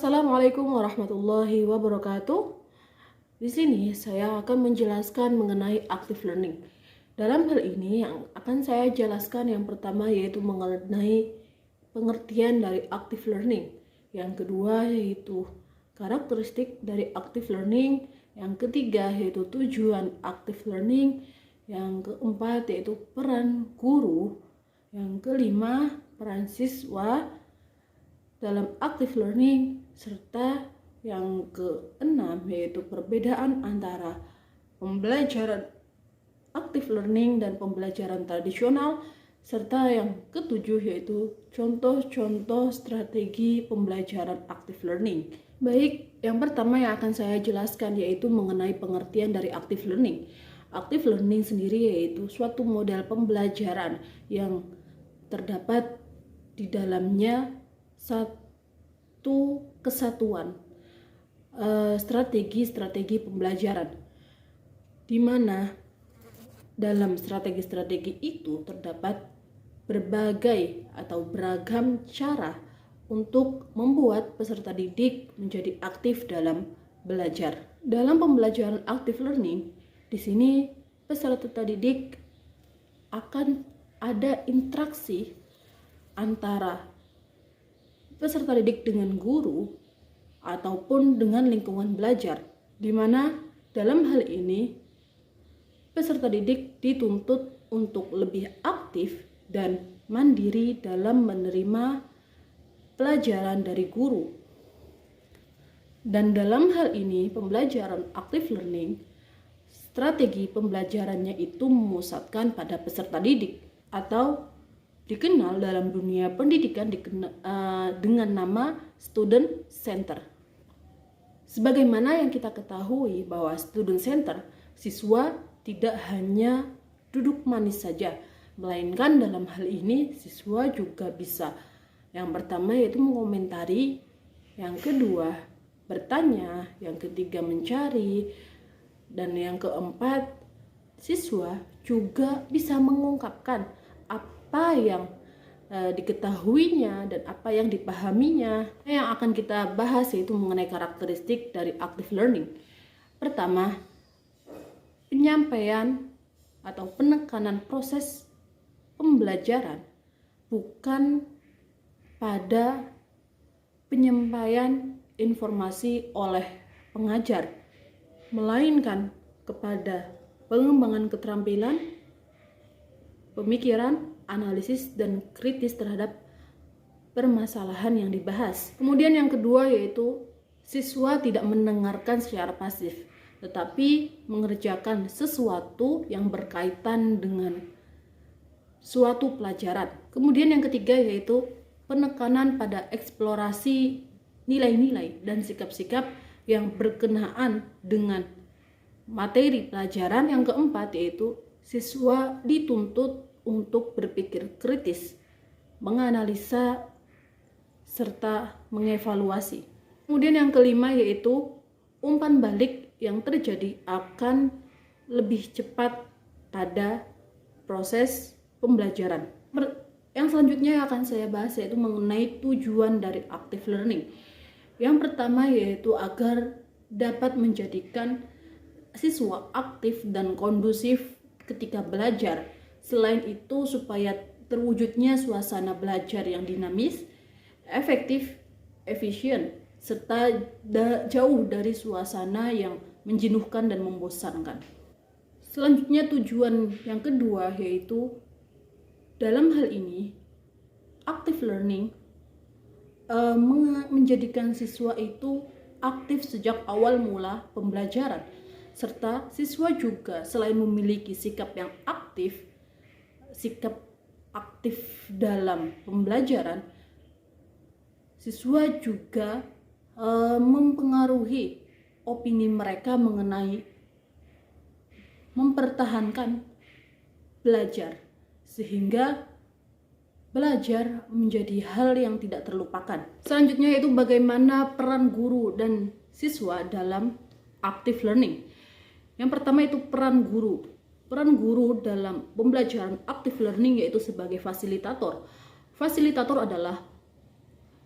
Assalamualaikum warahmatullahi wabarakatuh. Di sini saya akan menjelaskan mengenai active learning. Dalam hal ini yang akan saya jelaskan yang pertama yaitu mengenai pengertian dari active learning. Yang kedua yaitu karakteristik dari active learning. Yang ketiga yaitu tujuan active learning. Yang keempat yaitu peran guru. Yang kelima peran siswa dalam active learning, serta yang keenam yaitu perbedaan antara pembelajaran active learning dan pembelajaran tradisional, serta yang ketujuh yaitu contoh-contoh strategi pembelajaran active learning. Baik, yang pertama yang akan saya jelaskan yaitu mengenai pengertian dari active learning. Active learning sendiri yaitu suatu model pembelajaran yang terdapat di dalamnya satu kesatuan strategi-strategi pembelajaran, di mana dalam strategi-strategi itu terdapat berbagai atau beragam cara untuk membuat peserta didik menjadi aktif dalam belajar. Dalam pembelajaran active learning, di sini peserta didik akan ada interaksi antara peserta didik dengan guru ataupun dengan lingkungan belajar, di mana dalam hal ini peserta didik dituntut untuk lebih aktif dan mandiri dalam menerima pelajaran dari guru. Dan dalam hal ini pembelajaran active learning, strategi pembelajarannya itu memusatkan pada peserta didik atau dikenal dalam dunia pendidikan dengan nama student center. Sebagaimana yang kita ketahui bahwa student center, siswa tidak hanya duduk manis saja, melainkan dalam hal ini siswa juga bisa, yang pertama yaitu mengomentari, yang kedua bertanya, yang ketiga mencari, dan yang keempat siswa juga bisa mengungkapkan apa yang diketahuinya dan apa yang dipahaminya. Yang akan kita bahas yaitu mengenai karakteristik dari active learning. Pertama, penyampaian atau penekanan proses pembelajaran bukan pada penyampaian informasi oleh pengajar, melainkan kepada pengembangan keterampilan, pemikiran, analisis, dan kritis terhadap permasalahan yang dibahas. Kemudian yang kedua yaitu siswa tidak mendengarkan secara pasif, tetapi mengerjakan sesuatu yang berkaitan dengan suatu pelajaran. Kemudian yang ketiga yaitu penekanan pada eksplorasi nilai-nilai dan sikap-sikap yang berkenaan dengan materi pelajaran. Yang keempat yaitu siswa dituntut untuk berpikir kritis, menganalisa, serta mengevaluasi. Kemudian yang kelima yaitu umpan balik yang terjadi akan lebih cepat pada proses pembelajaran. Yang selanjutnya yang akan saya bahas yaitu mengenai tujuan dari active learning. Yang pertama yaitu agar dapat menjadikan siswa aktif dan kondusif ketika belajar. Selain itu supaya terwujudnya suasana belajar yang dinamis, efektif, efisien, serta jauh dari suasana yang menjenuhkan dan membosankan. Selanjutnya tujuan yang kedua yaitu dalam hal ini active learning menjadikan siswa itu aktif sejak awal mula pembelajaran, serta siswa juga selain memiliki sikap yang aktif, sikap aktif dalam pembelajaran, siswa juga mempengaruhi opini mereka mengenai mempertahankan belajar, sehingga belajar menjadi hal yang tidak terlupakan. Selanjutnya yaitu bagaimana peran guru dan siswa dalam active learning. Yang pertama itu peran guru. Peran guru dalam pembelajaran active learning yaitu sebagai fasilitator. Fasilitator adalah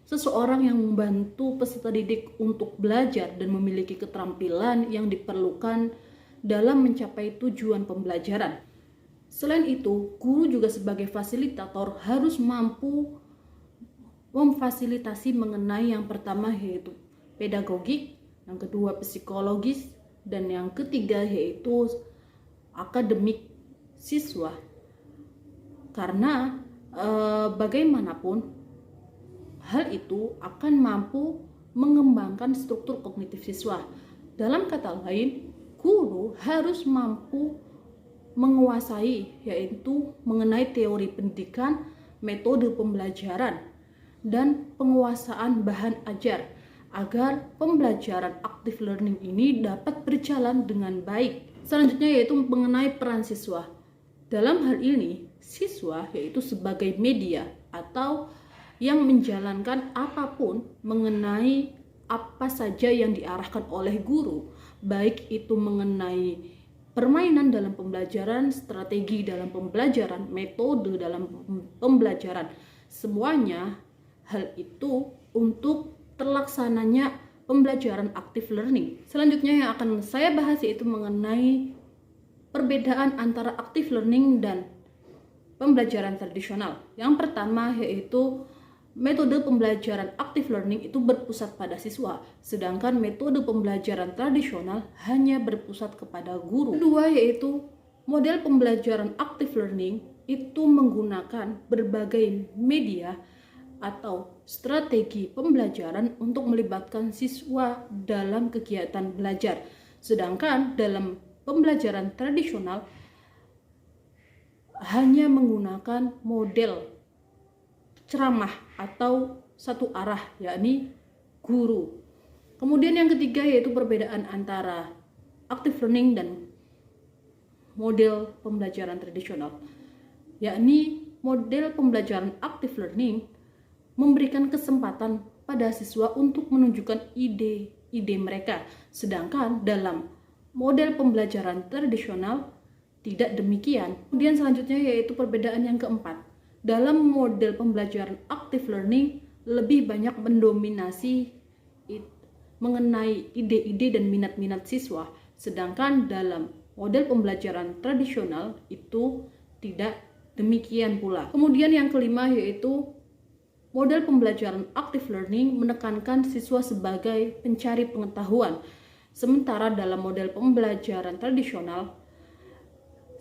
seseorang yang membantu peserta didik untuk belajar dan memiliki keterampilan yang diperlukan dalam mencapai tujuan pembelajaran. Selain itu, guru juga sebagai fasilitator harus mampu memfasilitasi mengenai yang pertama yaitu pedagogik, yang kedua psikologis, dan yang ketiga yaitu akademik siswa. Karena bagaimanapun hal itu akan mampu mengembangkan struktur kognitif siswa. Dalam kata lain, guru harus mampu menguasai yaitu mengenai teori pendidikan, metode pembelajaran, dan penguasaan bahan ajar agar pembelajaran active learning ini dapat berjalan dengan baik. Selanjutnya yaitu mengenai peran siswa. Dalam hal ini, siswa yaitu sebagai media atau yang menjalankan apapun mengenai apa saja yang diarahkan oleh guru, baik itu mengenai permainan dalam pembelajaran, strategi dalam pembelajaran, metode dalam pembelajaran. Semuanya hal itu untuk terlaksananya pembelajaran active learning. Selanjutnya yang akan saya bahas yaitu mengenai perbedaan antara active learning dan pembelajaran tradisional. Yang pertama yaitu metode pembelajaran active learning itu berpusat pada siswa, sedangkan metode pembelajaran tradisional hanya berpusat kepada guru. Kedua yaitu model pembelajaran active learning itu menggunakan berbagai media atau strategi pembelajaran untuk melibatkan siswa dalam kegiatan belajar. Sedangkan dalam pembelajaran tradisional hanya menggunakan model ceramah atau satu arah, yakni guru. Kemudian yang ketiga yaitu perbedaan antara active learning dan model pembelajaran tradisional, yakni model pembelajaran active learning memberikan kesempatan pada siswa untuk menunjukkan ide-ide mereka, sedangkan dalam model pembelajaran tradisional tidak demikian. Kemudian selanjutnya yaitu perbedaan yang keempat. Dalam model pembelajaran active learning lebih banyak mendominasi mengenai ide-ide dan minat-minat siswa, sedangkan dalam model pembelajaran tradisional itu tidak demikian pula. Kemudian yang kelima yaitu model pembelajaran active learning menekankan siswa sebagai pencari pengetahuan, sementara dalam model pembelajaran tradisional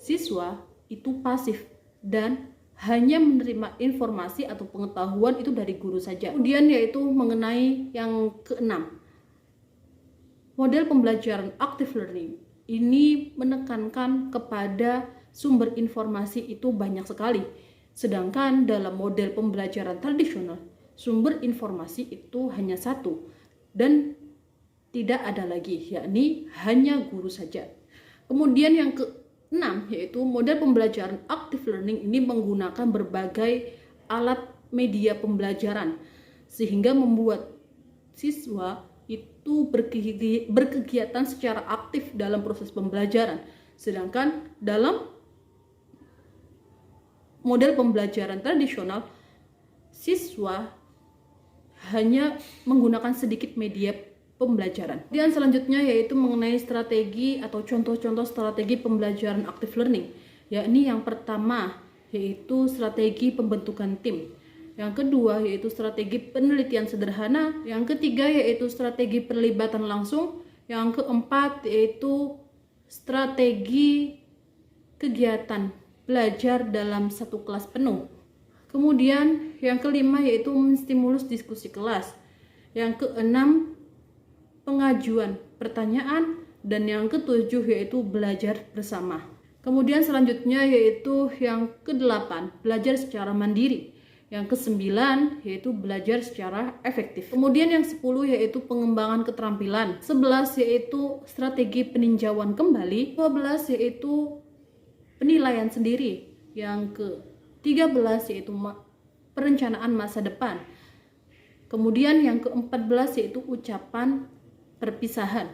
siswa itu pasif dan hanya menerima informasi atau pengetahuan itu dari guru saja. Kemudian yaitu mengenai yang keenam, model pembelajaran active learning ini menekankan kepada sumber informasi itu banyak sekali, sedangkan dalam model pembelajaran tradisional sumber informasi itu hanya satu dan tidak ada lagi, yakni hanya guru saja. Kemudian yang keenam yaitu model pembelajaran active learning ini menggunakan berbagai alat media pembelajaran sehingga membuat siswa itu berkegiatan secara aktif dalam proses pembelajaran, sedangkan dalam model pembelajaran tradisional siswa hanya menggunakan sedikit media pembelajaran. Dan selanjutnya yaitu mengenai strategi atau contoh-contoh strategi pembelajaran active learning, yakni yang pertama yaitu strategi pembentukan tim, yang kedua yaitu strategi penelitian sederhana, yang ketiga yaitu strategi perlibatan langsung, yang keempat yaitu strategi kegiatan belajar dalam satu kelas penuh. Kemudian yang kelima yaitu menstimulus diskusi kelas, yang keenam pengajuan pertanyaan, dan yang ketujuh yaitu belajar bersama. Kemudian selanjutnya yaitu yang kedelapan belajar secara mandiri, yang kesembilan yaitu belajar secara efektif. Kemudian yang 10 yaitu pengembangan keterampilan, 11 yaitu strategi peninjauan kembali, 12 yaitu penilaian sendiri, yang ke-13 yaitu perencanaan masa depan. Kemudian yang ke-14 yaitu ucapan perpisahan.